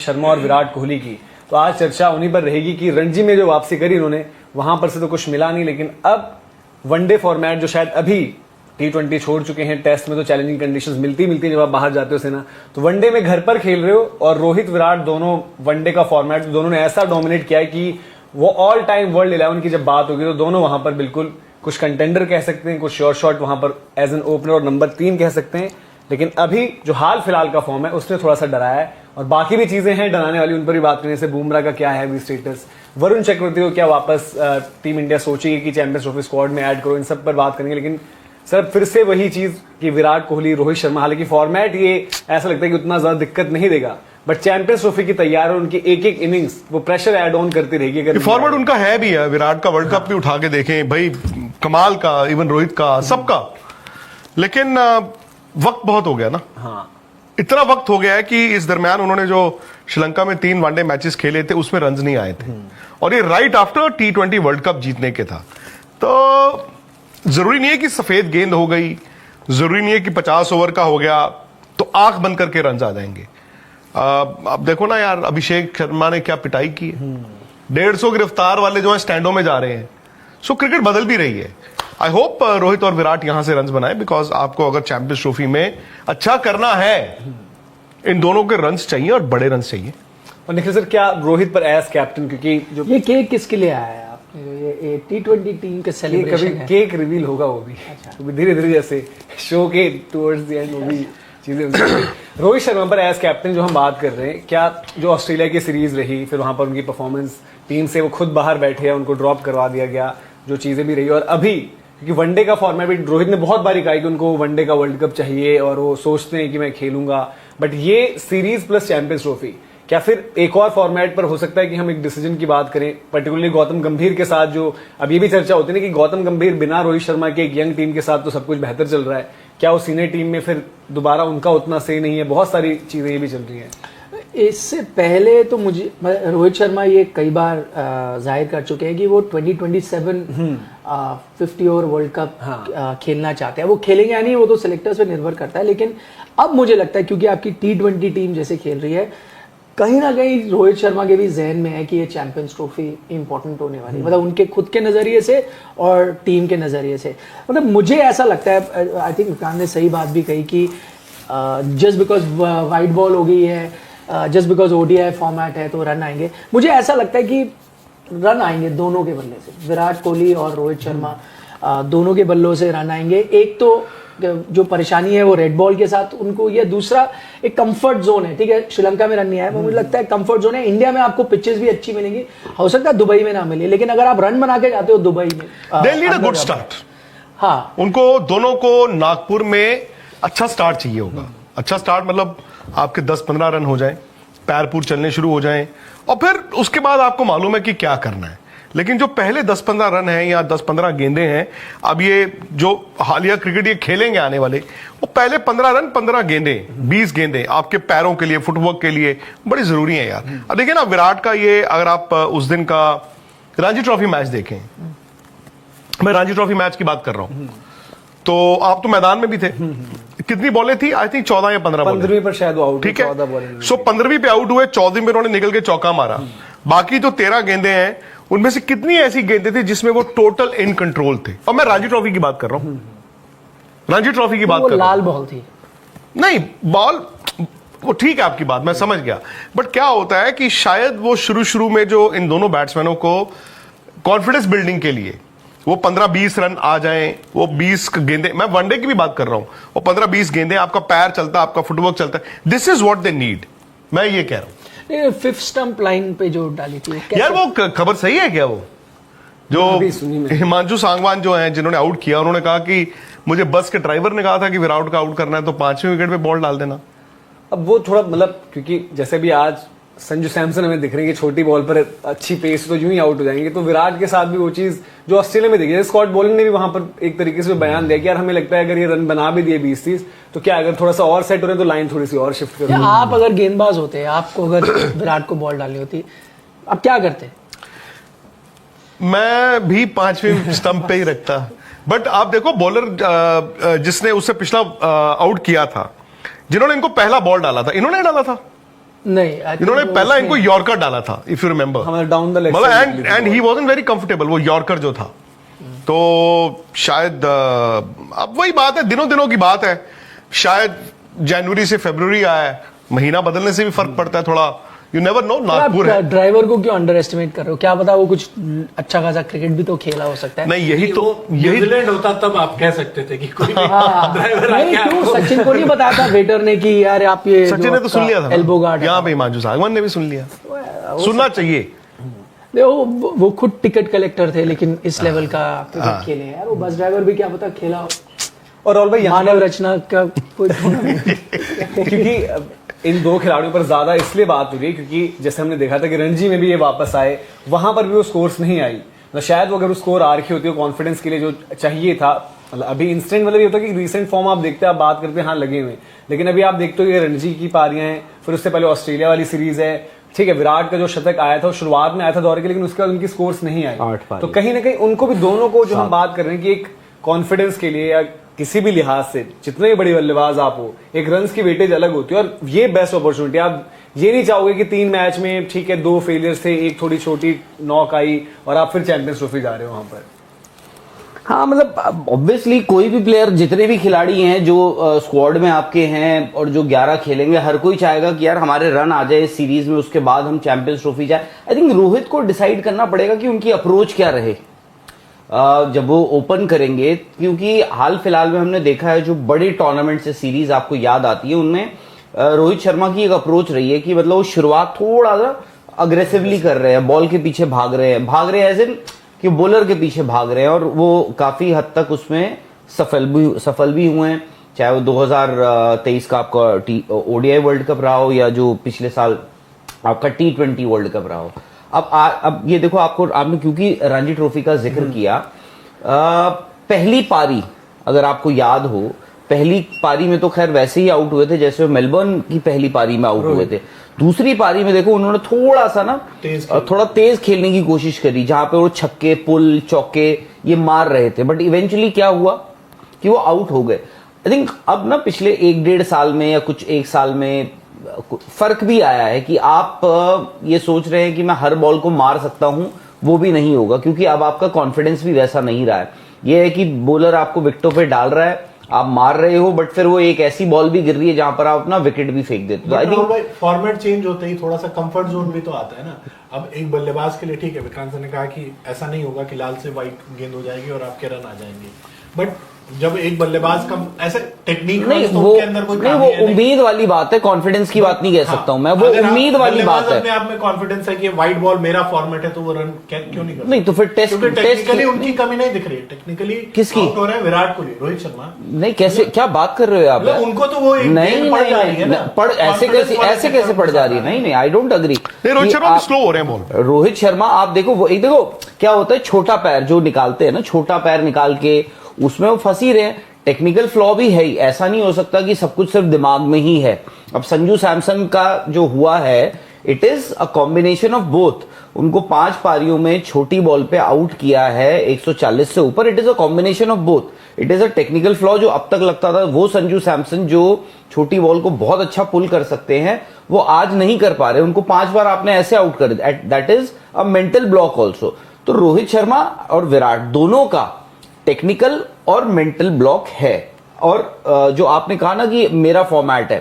शर्मा और विराट कोहली की, तो आज चर्चा उन्हीं पर रहेगी कि रणजी में जो वापसी करी उन्होंने, वहां पर से तो कुछ मिला नहीं, लेकिन अब वनडे फॉर्मेट जो शायद अभी T20 छोड़ चुके हैं, टेस्ट में तो चैलेंजिंग कंडीशंस मिलती हैं जब आप बाहर जाते हो सेना, तो वनडे में घर पर खेल रहे हो और रोहित विराट दोनों वनडे का फॉर्मेट दोनों ने ऐसा डोमिनेट किया है कि वो ऑल टाइम वर्ल्ड 11 की जब बात होगी तो दोनों वहां पर बिल्कुल कुछ कंटेंडर कह सकते हैं, कुछ श्योर शॉट वहां पर एज एन ओपनर और नंबर 3 कह सकते हैं। लेकिन अभी जो हाल फिलहाल का फॉर्म है उसने थोड़ा सा डराया है, और बाकी भी चीजें हैं डराने वाली, उन पर भी बात करने से बुमराह का क्या है अभी स्टेटस, वरुण चक्रवर्ती को क्या वापस टीम इंडिया सोचेगी कि चैंपियंस ट्रॉफी स्क्वाड में ऐड करो, इन सब पर बात करेंगे। लेकिन सर फिर से वही चीज कि विराट कोहली, रोहित शर्मा, हालांकि फॉर्मेट ये ऐसा लगता है कि उतना ज्यादा दिक्कत नहीं देगा, बट चैंपियंस ट्रॉफी की तैयार है, उनकी एक एक इनिंग्स वो प्रेशर ऐड ऑन करती रहेगी। अगर फॉर्मेट उनका है भी है, विराट का वर्ल्ड कप भी उठा के देखें भाई, कमाल का, इवन रोहित का, सबका, लेकिन वक्त बहुत हो गया ना। हाँ, इतना वक्त हो गया है कि इस दरमियान उन्होंने जो श्रीलंका में 3 वनडे मैचेस खेले थे उसमें रन्स नहीं आए थे, और ये right after T20 world cup जीतने के था। तो जरूरी नहीं है कि सफेद गेंद हो गई, जरूरी नहीं है कि 50 ओवर का हो गया तो आंख बंद करके रन्स आ जाएंगे। अब देखो ना यार, अभिषेक शर्मा ने क्या पिटाई की है, 150 गिरफ्तार वाले जो है स्टैंडों में जा रहे हैं। सो क्रिकेट बदल भी रही है। आई होप रोहित और विराट यहां से रन्स बनाए, बिकॉज आपको अगर चैंपियंस ट्रॉफी में अच्छा करना है, इन दोनों के रन्स चाहिए और बड़े रन्स चाहिए। और निखिल सर, क्या रोहित पर एज कैप्टन, क्योंकि जो ये केक किसके लिए आया है आपने, जो ये T20 टीम के सेलिब्रेशन कभी है? केक रिवील होगा वो भी, तो धीरे धीरे जैसे शो के टुवर्ड्स द एंड वो भी चीजें। रोहित शर्मा पर एज कैप्टन जो हम बात कर रहे हैं, क्या जो ऑस्ट्रेलिया की सीरीज रही, फिर वहां पर उनकी परफॉर्मेंस, टीम से वो खुद बाहर बैठे हैं, उनको ड्रॉप करवा दिया गया, जो चीजें भी रही, और अभी क्योंकि वनडे का फॉर्मेट भी रोहित ने बहुत बारी कहा कि उनको वनडे का वर्ल्ड कप चाहिए और वो सोचते हैं कि मैं खेलूंगा, बट ये सीरीज प्लस चैंपियंस ट्रॉफी, क्या फिर एक और फॉर्मेट पर हो सकता है कि हम एक डिसीजन की बात करें, पर्टिकुलरली गौतम गंभीर के साथ, जो अब ये भी चर्चा होती है ना कि गौतम गंभीर बिना रोहित शर्मा के एक यंग टीम के साथ तो सब कुछ बेहतर चल रहा है, क्या वो सीनियर टीम में फिर दोबारा उनका उतना सही नहीं है, बहुत सारी चीजें ये भी चल रही हैं। इससे पहले तो मुझे रोहित शर्मा ये कई बार जाहिर कर चुके हैं कि वो 2027 50 ओवर वर्ल्ड कप खेलना चाहते हैं। वो खेलेंगे या नहीं वो तो सिलेक्टर्स पे निर्भर करता है, लेकिन अब मुझे लगता है क्योंकि आपकी T20 टीम जैसे खेल रही है, कहीं ना कहीं रोहित शर्मा के भी जहन में है कि ये चैंपियंस ट्रॉफी इंपॉर्टेंट होने वाली है, मतलब उनके खुद के नजरिए से और टीम के नजरिए से। मतलब मुझे ऐसा लगता है, आई थिंक इमरान ने सही बात भी कही कि जस्ट बिकॉज वाइट बॉल हो गई है, जस्ट बिकॉज ODI फॉर्मेट है तो रन आएंगे। मुझे ऐसा लगता है कि रन आएंगे दोनों के बल्ले से, विराट कोहली और रोहित शर्मा दोनों के बल्लों से रन आएंगे। एक तो जो परेशानी है वो रेड बॉल के साथ उनको, ये दूसरा एक कंफर्ट जोन है, ठीक है, श्रीलंका में रन नहीं आया, मुझे लगता है कंफर्ट जोन है। इंडिया में आपको पिचेस भी अच्छी मिलेंगी, हो सकता है दुबई में ना मिले, लेकिन अगर आप रन बना के जाते हो दुबई में, they need a good start. हाँ, उनको दोनों को नागपुर में अच्छा स्टार्ट चाहिए होगा। अच्छा स्टार्ट मतलब आपके 10-15 रन हो जाएं, पैर चलने शुरू हो जाएं, और फिर उसके बाद आपको मालूम है कि क्या करना है। लेकिन जो पहले 10-15 रन हैं या 10-15 गेंदें हैं, अब ये जो हालिया क्रिकेट ये खेलेंगे आने वाले, वो पहले 15 रन 15 गेंदें 20 गेंदें आपके पैरों के लिए, फुटवर्क के लिए बड़ी जरूरी है यार। अब देखिए ना, विराट का ये, अगर आप उस दिन का रणजी ट्रॉफी मैच देखें, मैं रणजी ट्रॉफी मैच की बात कर रहा हूं, तो आप तो मैदान में भी थे, कितनी बॉलें थी? आई थिंक 14 या 15 बॉलें, 15वीं पर शायद आउट, ठीक है। सो 15वीं पे आउट हुए, 14वीं पे उन्होंने निकल के चौका मारा। बाकी जो 13 गेंदें हैं उनमें से कितनी ऐसी गेंदें थी जिसमें वो टोटल इन कंट्रोल थे? और मैं रणजी ट्रॉफी की बात कर रहा हूं, रणजी ट्रॉफी की बात कर रहा हूं। लाल बॉल थी, नहीं बॉल वो ठीक है, आपकी बात मैं समझ गया, बट क्या होता है कि शायद वो शुरू में जो इन दोनों बैट्समैनों को कॉन्फिडेंस बिल्डिंग के लिए वो 15-20 रन आ जाएं, वो 20 गेंदें, मैं वनडे की भी बात कर रहा हूं, वो 15-20 गेंदें, आपका पैर चलता है, आपका फुटवर्क चलता है, this is what they need, मैं ये कह रहा हूं। 5th स्टंप लाइन पे जो डाली थी यार वो खबर सही है क्या? वो जो हिमांशु सांगवान जो हैं जिन्होंने आउट किया, उन्होंने कहा कि मुझे बस के ड्राइवर ने कहा था कि विराट का आउट करना है तो 5वें विकेट पे बॉल डाल देना। अब वो थोड़ा मतलब, क्योंकि जैसे भी आज संजू सैमसन हमें दिख रही है कि छोटी बॉल पर अच्छी पेस तो यूं ही आउट हो जाएंगे, तो विराट के साथ भी वो चीज जो ऑस्ट्रेलिया में देखी, स्कॉट बोलिंग ने भी वहां पर एक तरीके से बयान दिया कि यार हमें लगता है अगर ये रन बना भी दिए 20-30, तो क्या अगर थोड़ा सा और सेट हो रहे तो लाइन थोड़ी सी और शिफ्ट करो। आप अगर गेंदबाज होते, आपको अगर विराट को बॉल डालनी होती, आप क्या करते? मैं भी 5वें स्टंप पे ही रखता, बट आप देखो बॉलर जिसने उससे पिछला आउट किया था, जिन्होंने इनको पहला बॉल डाला था, इन्होंने डाला था नहीं I think इन्होंने वो पहला उसमें- इनको यॉर्कर डाला था, इफ यू रिमेंबर, हमारे डाउन द लेग मतलब and he wasn't very comfortable, वो यॉर्कर जो था। तो शायद अब वही बात है, दिनों दिनों की बात है, शायद जनवरी से फरवरी आया है, महीना बदलने से भी फर्क पड़ता है थोड़ा, यू नेवर नो। नागपुर है, आप ड्राइवर को क्यों अंडर एस्टिमेट कर रहे हो? क्या पता वो कुछ अच्छा खासा क्रिकेट भी तो खेला हो सकता है। नहीं यही तो, यही न्यूजीलैंड होता तब आप कह सकते थे कि कोई हाँ, ड्राइवर नहीं आके क्यों, आपको- सचिन को नहीं बताया था वेटर ने कि यार आप ये सचिन ने तो सुन लिया था एल्बो गार्ड यहाँ पे, हिमांशु सागवान ने भी सुन लिया, सुनना चाहिए। वो खुद टिकट कलेक्टर थे लेकिन इस लेवल का क्रिकेट खेले हैं यार। वो बस ड्राइवर भी क्या पता खेला हो। और राहुल भाई यहाँ मानव रचना का कोई क्योंकि इन दो खिलाड़ियों पर ज्यादा इसलिए बात हो रही है क्योंकि जैसे हमने देखा था कि रणजी में भी ये वापस आए, वहां पर भी वो स्कोर्स नहीं आई, मतलब शायद वो अगर वो स्कोर आ रखी होती है कॉन्फिडेंस के लिए जो चाहिए था, मतलब अभी इंस्टेंट मतलब ये होता है कि रिसेंट फॉर्म आप देखते हैं, आप बात करते हैं हाँ लगे हुए, लेकिन अभी आप देखते हो ये रणजी की पारियां हैं, फिर उससे पहले ऑस्ट्रेलिया वाली सीरीज है, ठीक है विराट का जो शतक आया था शुरुआत में आया था दौरे के, लेकिन उसके बाद उनकी स्कोर्स नहीं आई, 8 पारी। तो कहीं ना कहीं उनको भी दोनों को जो हम बात कर रहे हैं कि एक कॉन्फिडेंस के लिए या किसी भी लिहाज से जितने भी बड़ी बल्लेबाज आप हो, एक रन्स की वेटेज अलग होती है और ये बेस्ट अपॉर्चुनिटी। आप ये नहीं चाहोगे कि 3 मैच में ठीक है 2 फेलियर्स थे, एक थोड़ी छोटी नॉक आई और आप फिर चैंपियंस ट्रॉफी जा रहे हो वहां पर। हाँ मतलब ऑब्वियसली कोई भी प्लेयर, जितने भी खिलाड़ी हैं जो स्क्वाड में आपके हैं और जो 11 खेलेंगे, हर कोई चाहेगा कि यार हमारे रन आ जाए इस सीरीज में, उसके बाद हम चैंपियंस ट्रॉफी जाए। आई थिंक रोहित को डिसाइड करना पड़ेगा कि उनकी अप्रोच क्या रहे जब वो ओपन करेंगे, क्योंकि हाल फिलहाल में हमने देखा है जो बड़े टूर्नामेंट से सीरीज आपको याद आती है, उनमें रोहित शर्मा की एक अप्रोच रही है कि मतलब वो शुरुआत थोड़ा सा अग्रेसिवली कर रहे हैं, बॉल के पीछे भाग रहे हैं एज इन कि बॉलर के पीछे भाग रहे हैं, और वो काफी हद तक उसमें सफल भी हुए हैं। चाहे वो 2023 का आपका ओडीआई वर्ल्ड कप रहा हो या जो पिछले साल आपका T20 वर्ल्ड कप रहा हो। अब ये देखो, आपने क्योंकि रणजी ट्रॉफी का जिक्र किया, पहली पारी अगर आपको याद हो, पहली पारी में तो खैर वैसे ही आउट हुए थे जैसे वो मेलबर्न की पहली पारी में आउट हुए थे। दूसरी पारी में देखो उन्होंने थोड़ा सा ना थोड़ा तेज खेलने की कोशिश करी, जहां पे वो छक्के पुल चौके ये मार रहे थे, बट इवेंचुअली क्या हुआ कि वो आउट हो गए। आई थिंक अब ना पिछले 1-1.5 साल में या कुछ 1 साल में फर्क भी आया है कि आप ये सोच रहे हैं कि मैं हर बॉल को मार सकता हूं, वो भी नहीं होगा, क्योंकि अब आपका कॉन्फिडेंस भी वैसा नहीं रहा है। ये है कि बॉलर आपको विकेटों पे डाल रहा है, आप मार रहे हो, बट फिर वो एक ऐसी बॉल भी गिर रही है जहां पर आप अपना विकेट भी फेंक देते हो। आई थिंक फॉर्मेट चेंज होते ही थोड़ा सा कंफर्ट जोन भी तो आता है ना। अब एक बल्लेबाज के लिए ठीक है, विक्रांत सर ने कहा कि ऐसा नहीं होगा कि लाल से व्हाइट गेंद हो जाएगी और आपके रन आ जाएंगे, बट जब एक बल्लेबाज का ऐसे टेक्निक नहीं, तो वो उनके अंदर कोई नहीं, खामी वो है नहीं। उम्मीद वाली बात है, कॉन्फिडेंस की बात नहीं कह सकता हूं मैं, वो अगर आप उम्मीद वाली बल्लेबाज बात है। अपने आप में कॉन्फिडेंस है कि व्हाइट बॉल मेरा फॉर्मेट है तो वो रन क्यों नहीं करता? नहीं तो फिर क्योंकि टेक्निकली उनकी कमी नहीं दिख रही है। टेक्निकली किसकी? आउट हो रहे हैं विराट कोहली, रोहित शर्मा। नहीं, कैसे क्या बात कर रहे हो आप? मतलब उनको तो वो एक नहीं गेंद पड़ जा रही है ना। पड़ ऐसे कैसे पड़ जा रही है? नहीं, आई डोंट अग्री। नहीं, रोहित शर्मा स्लो हो रहे हैं बॉल। रोहित शर्मा आप देखो, वो एक देखो क्या होता है, छोटा पैर जो निकालते हैं ना, छोटा पैर निकाल के उसमें वो फंसी रहे हैं। टेक्निकल फ्लॉ भी है ही, ऐसा नहीं हो सकता कि सब कुछ सिर्फ दिमाग में ही है। अब संजू सैमसन का जो हुआ है, it is a combination of both. उनको 5 पारियों में छोटी बॉल पे आउट किया है 140 से ऊपर। It is a combination of both. It is a technical flaw जो अब तक लगता था वो संजू सैमसन जो छोटी बॉल को बहुत अच्छा पुल कर सकते हैं, वो आज नहीं कर पा रहे। उनको 5 बार आपने ऐसे आउट कर दिया, that is a mental block also. तो रोहित शर्मा और विराट दोनों का टेक्निकल और मेंटल ब्लॉक है। और जो आपने कहा ना कि मेरा फॉर्मेट है,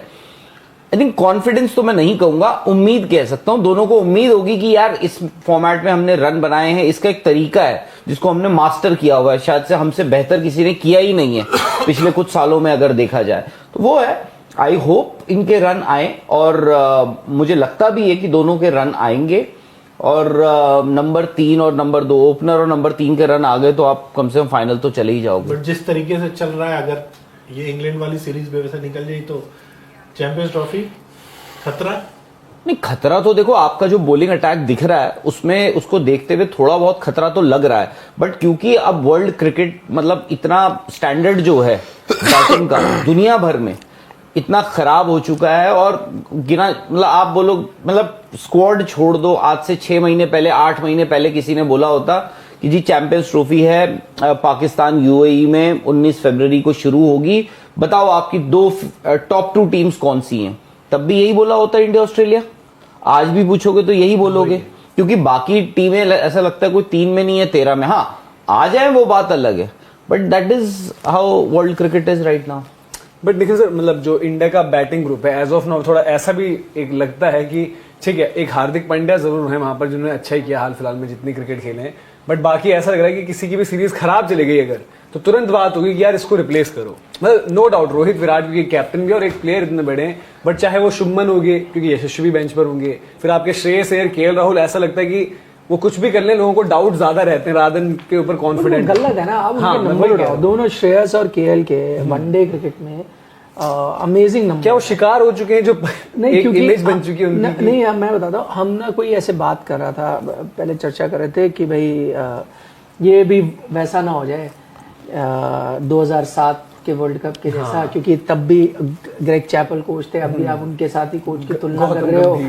आई थिंक कॉन्फिडेंस तो मैं नहीं कहूंगा, उम्मीद कह सकता हूं। दोनों को उम्मीद होगी कि यार इस फॉर्मेट में हमने रन बनाए हैं, इसका एक तरीका है जिसको हमने मास्टर किया हुआ है, शायद से हमसे बेहतर किसी ने किया ही नहीं है पिछले कुछ सालों में अगर देखा जाए तो वो है। आई होप इनके रन आए, और मुझे लगता भी है कि दोनों के रन आएंगे। और नंबर 3 और नंबर 2 ओपनर और नंबर 3 के रन आ गए तो आप कम से कम फाइनल तो चले ही जाओगे। बट जिस तरीके से चल रहा है, अगर ये इंग्लैंड वाली सीरीज भी वैसे निकल जाए तो चैंपियंस ट्रॉफी खतरा नहीं, खतरा तो देखो आपका जो बॉलिंग अटैक दिख रहा है उसमें, उसको देखते हुए थोड़ा बहुत खतरा तो लग रहा है। बट क्योंकि अब वर्ल्ड क्रिकेट मतलब इतना स्टैंडर्ड जो है बैटिंग का दुनिया भर में इतना खराब हो चुका है, और गिना मतलब आप बोलो मतलब स्क्वाड छोड़ दो, आज से 6 महीने पहले 8 महीने पहले किसी ने बोला होता कि जी चैंपियंस ट्रॉफी है पाकिस्तान यूएई में 19 फरवरी को शुरू होगी, बताओ आपकी 2 टॉप 2 टीम्स कौन सी हैं? तब भी यही बोला होता है इंडिया ऑस्ट्रेलिया, आज भी पूछोगे तो यही बोलोगे, क्योंकि बाकी टीमें ऐसा लगता है कोई 3 में नहीं है 13 में, हाँ आ जाए वो बात अलग है, but that is how world cricket is right now. But देखिए सर, मतलब जो इंडिया का बैटिंग ग्रुप है एज ऑफ नाउ, थोड़ा ऐसा भी एक लगता है कि ठीक है, एक हार्दिक पांड्या जरूर है वहां पर जिन्होंने अच्छा ही किया हाल फिलहाल में जितनी क्रिकेट खेले हैं, बट बाकी ऐसा लग रहा है कि किसी की भी सीरीज खराब चली गई अगर, तो तुरंत बात होगी कि यार इसको रिप्लेस करो। मतलब नो डाउट रोहित विराट क्योंकि कैप्टन भी और एक प्लेयर इतने बड़े हैं, बट चाहे वो शुभमन हो गए क्योंकि यशस्वी बेंच पर होंगे, फिर आपके श्रेयस अय्यर, केएल राहुल, ऐसा लगता है कि वो कुछ भी कर ले लोगों को डाउट ज्यादा रहते हैं राधन के ऊपर कॉन्फिडेंट। गलत है ना, अब हाँ, उनके नंबर उठाओ, दोनों श्रेयस और केएल के वनडे क्रिकेट में अमेजिंग नंबर। क्या वो शिकार हो चुके हैं जो नहीं, एक क्योंकि इमेज बन चुकी है उनकी? नहीं, मैं बताता हूँ, हम ना कोई ऐसे बात कर रहा था, पहले चर्चा कर रहे थे कि भाई ये भी वैसा ना हो जाए 2007 के वर्ल्ड कप के जैसा, हाँ। क्योंकि तब भी ग्रेग चैपल कोच थे, अब भी आप उनके साथ ही कोच की तुलना कर रहे हो,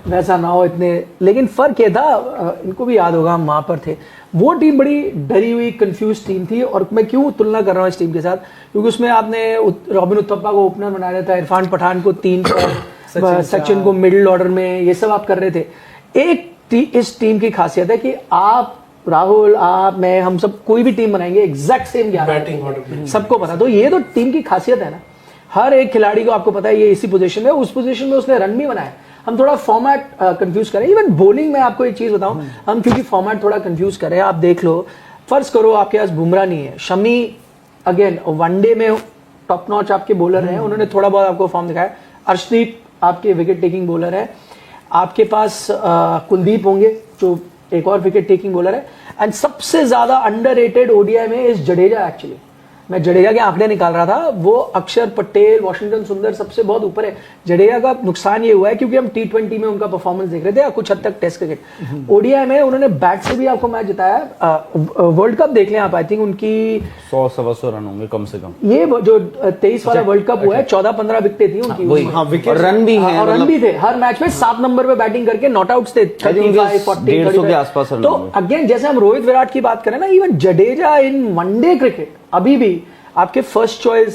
वैसा ना हो इतने। लेकिन फर्क ये था, इनको भी याद होगा हम वहां पर थे, वो टीम बड़ी डरी हुई कंफ्यूज टीम थी। और मैं क्यों तुलना कर रहा हूँ इस टीम के साथ, क्योंकि उसमें आपने रॉबिन उथप्पा को ओपनर बनाया था, इरफान पठान को 3 पर, सचिन को मिडिल ऑर्डर में, ये सब आप कर रहे थे। इस टीम की खासियत है कि आप, राहुल, आप, मैं, हम सब कोई भी टीम बनाएंगे एग्जैक्ट सेम 11 बैटिंग ऑर्डर सबको पता। तो ये तो टीम की खासियत है ना, हर एक खिलाड़ी को आपको पता है ये इसी पोजीशन में, उस पोजीशन में उसने रन भी बनाया। हम थोड़ा फॉर्मेट कंफ्यूज करें, इवन बॉलिंग में आपको एक चीज बताऊं, हम क्योंकि फॉर्मेट थोड़ा कंफ्यूज करें, आप देख लो, फर्ज करो आपके पास बुमराह नहीं है, शमी अगेन वनडे में टॉप नॉच आपके बॉलर हैं, उन्होंने थोड़ा बहुत आपको फॉर्म दिखाया, अर्शदीप आपके विकेट टेकिंग बॉलर है, आपके पास कुलदीप होंगे जो एक और विकेट टेकिंग बॉलर है, एंड सबसे ज्यादा अंडररेटेड ओडीआई में इस जडेजा। एक्चुअली मैं जडेजा के आंकड़े निकाल रहा था, वो अक्षर पटेल, वॉशिंगटन सुंदर सबसे बहुत ऊपर है। जडेजा का नुकसान ये हुआ है क्योंकि हम T20 में उनका परफॉर्मेंस देख रहे थे, कुछ हद तक टेस्ट क्रिकेट। ओडीआई में उन्होंने बैट से भी आपको मैच जिताया। वर्ल्ड कप देख लें आप, आई थिंक उनकी 100-125 रन होंगे कम से कम। ये जो 23 वाला वर्ल्ड कप हुआ है, 14-15 विकेटें थी उनकी, वही, हाँ, विकेट, और रन भी हैं, और रन भी थे हर मैच में, 7 नंबर पे बैटिंग करके नॉट आउट्स थे 35, 40, 150 के आसपास रन तो होंगे। अगेन जैसे हम रोहित विराट की बात करें ना, इवन जडेजा इन वनडे क्रिकेट अभी भी आपके फर्स्ट चॉइस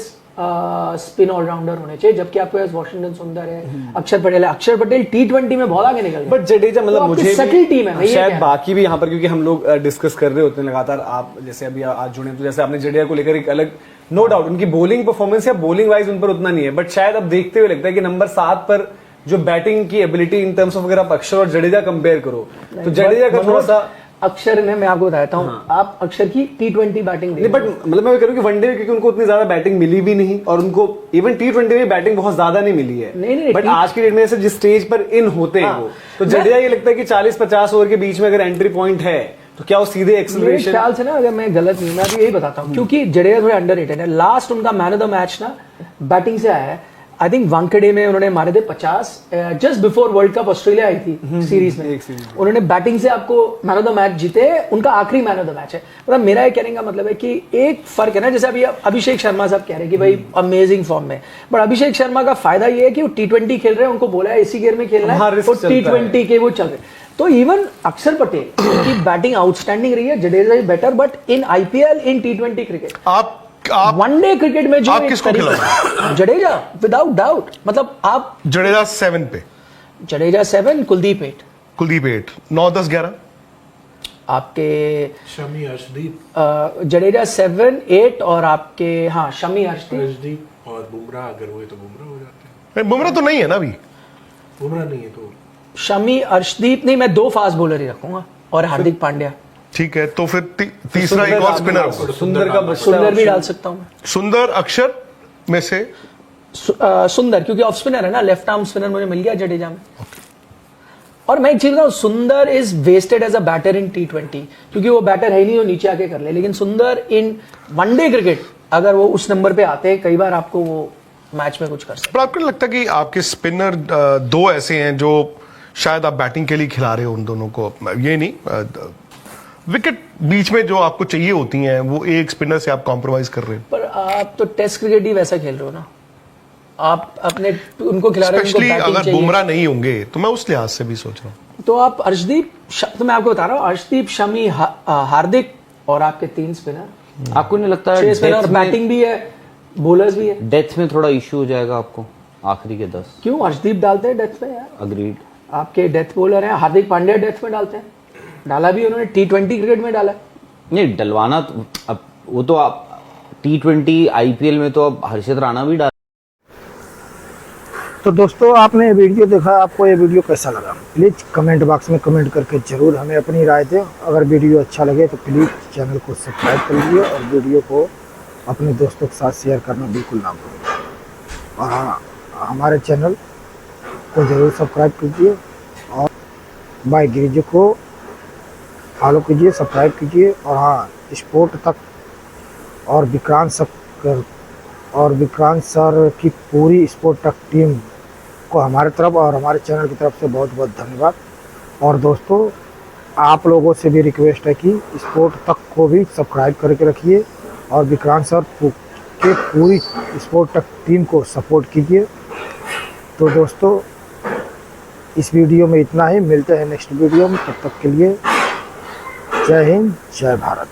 स्पिन ऑलराउंडर होने चाहिए, जबकि आपके पास वॉशिंगटन सुंदर है, अक्षर पटेल है। अक्षर पटेल T20 में बहुत आगे निकल गए, बट जडेजा मतलब मुझे सटल टीम है, शायद बाकी भी यहाँ पर, क्योंकि हम लोग डिस्कस कर रहे होते हैं लगातार, आप जैसे अभी आज जुड़े तो जैसे आपने जडेजा को लेकर एक अलग, नो डाउट उनकी बॉलिंग परफॉर्मेंस या बॉलिंग वाइज उन पर उतना नहीं है, बट शायद अब देखते हुए लगता है कि नंबर 7 पर जो बैटिंग की एबिलिटी इन टर्म्स ऑफ अगर आप अक्षर और जडेजा कंपेयर करो तो जडेजा का थोड़ा सा, अक्षर में मैं आपको बताता हूँ, आप अक्षर की T20 बैटिंग नहीं, बट मतलब मैं कह रहा हूँ कि वनडे में क्योंकि उनको उतनी ज्यादा बैटिंग मिली भी नहीं, और उनको इवन T20 में बैटिंग बहुत ज्यादा नहीं मिली है, नहीं, बट आज की डेट में जिस स्टेज पर इन होते हैं वो, तो जडेजा ये लगता है कि 40-50 ओवर के बीच में अगर एंट्री पॉइंट है तो क्या वो सीधे मेरे एक्सेलरेशन। ख्याल से ना, अगर मैं गलत नहीं, मैं तो यही बताता हूँ, क्योंकि जडेजा थोड़े अंडररेटेड है। लास्ट उनका मैन ऑफ द मैच ना बैटिंग से आया है, आई थिंक वानखेड़े में उन्होंने मारे थे 50, just before world cup Australia आई थी सीरीज में, उन्होंने बैटिंग से आपको मैन ऑफ द मैच जीते, उनका आखिरी मैन ऑफ द मैच है। मतलब मेरा ये कहने का मतलब है कि एक फर्क है ना, जैसे अभी अभिषेक शर्मा साहब कह रहे हैं कि भाई अमेजिंग फॉर्म में, बट अभिषेक शर्मा का फायदा ये है कि वो T20 खेल रहे हैं, उनको बोला है इसी गेयर में खेलना है, और T20 के वो चल रहे। तो इवन अक्षर पटेल की बैटिंग आउटस्टैंडिंग रही है, Jadeja is better, but in IPL, in T20 cricket, आप वनडे क्रिकेट में जो आप किसको खिलाओगे? जडेजा विदाउट डाउट, मतलब आप जडेजा 7 पे, जडेजा 7, कुलदीप 8, कुलदीप 8, 9, 10, 11 आपके शमी, अर्शदीप, जडेजा 7, 8 और आपके, हाँ, शमी, अर्शदीप और बुमराह अगर हुए तो बुमराह हो जाते हैं। बुमराह तो नहीं है ना अभी, बुमराह नहीं है तो शमी, अर्शदीप नहीं, मैं 2 फास्ट बॉलर ही रखूंगा और हार्दिक पांड्या। ठीक है, तो फिर तीसरा एक और स्पिनर, सुंदर का बचता सुंदर भी डाल सकता हूँ, सुंदर, अक्षर में से सुंदर, क्योंकि ऑफ स्पिनर है ना, लेफ्ट आर्म स्पिनर मुझे मिल गया जडेजा में। और मैं एक चीज बताऊं, Sundar is wasted as a batter in T20, क्योंकि वो बैटर है ही नहीं, वो नीचे आके कर ले, लेकिन सुंदर इन वनडे क्रिकेट अगर वो उस नंबर पे आते हैं, कई बार आपको वो मैच में कुछ कर सकते। पर आपको नहीं लगता कि आपके स्पिनर 2 ऐसे हैं जो शायद आप बैटिंग के लिए खिला रहे हो उन दोनों को, ये नहीं, विकेट बीच में जो आपको चाहिए होती हैं वो एक स्पिनर से आप कॉम्प्रोमाइज कर रहे हो। पर आप तो टेस्ट क्रिकेट ही वैसा खेल रहे हो ना, आप अपने उनको खिला रहे हो, स्पेशली उनको बैटिंग अगर चाहिए। बुमराह नहीं होंगे तो मैं उस लिहाज से भी सोच रहा हूँ। तो आप अर्शदीप, तो मैं आपको बता रहा हूँ, अर्शदीप, शमी, हार्दिक और आपके 3 स्पिनर, आपको नहीं लगता 6 स्पिनर, डेथ और बैटिंग भी है, बॉलर्स भी है। डेथ में थोड़ा इश्यू हो जाएगा आपको? आखिरी के 10। क्यों अर्शदीप डालते हैं डेथ पे यार? अग्रीड। आपके डेथ बॉलर हैं, हार्दिक पांड्या डेथ में डालते हैं, डाला भी उन्होंने T20 क्रिकेट में डाला। नहीं डलवाना अब वो तो आप T20 IPL में तो अब हर्षित राणा भी डाल। तो दोस्तों आपने ये वीडियो देखा, आपको ये वीडियो कैसा लगा प्लीज़ कमेंट बॉक्स में कमेंट करके ज़रूर हमें अपनी राय दें। अगर वीडियो अच्छा लगे तो प्लीज़ चैनल को सब्सक्राइब कर लीजिए और वीडियो को अपने दोस्तों के साथ शेयर करना बिल्कुल ना भूलें। और हाँ, हमारे चैनल को ज़रूर सब्सक्राइब कीजिए और भाई गिरिजी को फॉलो कीजिए, सब्सक्राइब कीजिए। और हाँ, स्पोर्ट तक और विक्रांत सर की पूरी स्पोर्ट तक टीम को हमारे तरफ और हमारे चैनल की तरफ से बहुत बहुत धन्यवाद। और दोस्तों आप लोगों से भी रिक्वेस्ट है कि स्पोर्ट तक को भी सब्सक्राइब करके रखिए और विक्रांत सर के पूरी स्पोर्ट तक टीम को सपोर्ट कीजिए। तो दोस्तों इस वीडियो में इतना ही, मिलते हैं नेक्स्ट वीडियो में, तब तक के लिए जय हिंद जय भारत।